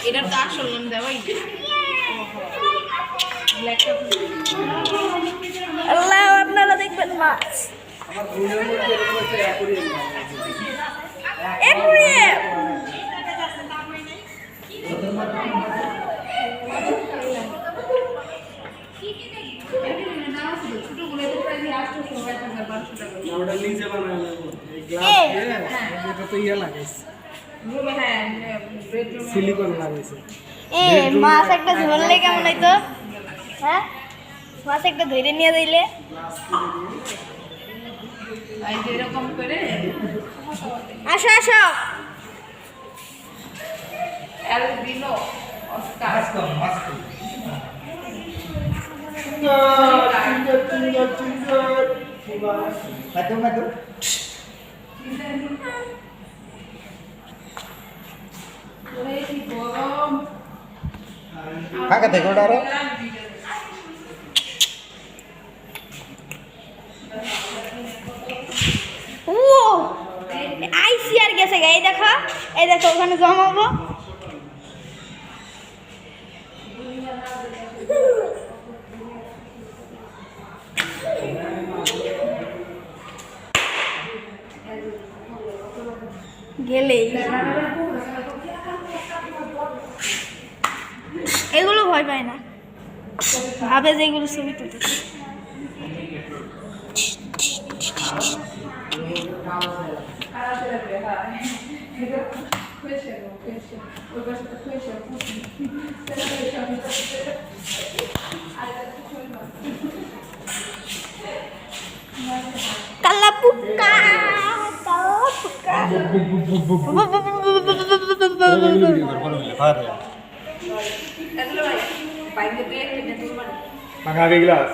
এটার তো আসল নাম দেওয়াই আল্লাহ আপনারা দেখবেন মাছ মাছ একটা ধরলে কেমন হইতো হ্যাঁ মাছ একটা ধরে নিয়ে দিলে এরকম করে আসো আসো albino Oscar Kakak tengok dah. ও আইসি আর গেছে গা এই দেখো ওখানে জমাবো গেলেই এগুলো ভয় পায় না ভাবে যে এগুলো ছবি তুলতেছে কালাপুকা Mangabi gelas.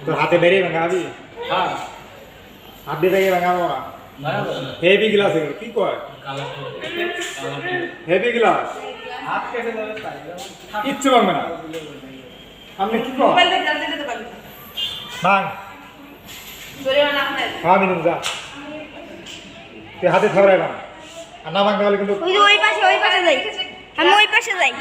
Tuh hati beri mangabi. हाँ आप भी देखिए मंगाओ ना हेवी गिलास है ठीक है हेवी गिलास आप कैसे इच्छा मांगना हमने क्या মোবাইল থেকে জলদি দিতে পারবি मांग জোরে না আপনি हाँ मिनट जा ये हाथे थम रहेगा अन्ना मांगने वाले किंतु ওই পাশে যাই আমি ওই পাশে যাই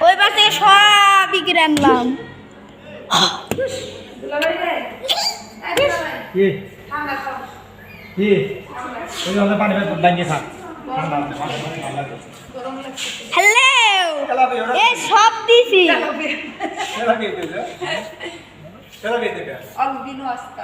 ওই পাশ থেকে সবই কিনে আনলাম ये ये वाला पानी में डालेंगे साथ হ্যালো এ সব দিছি चला भी दे चला भी दे অলবিনো অস্কার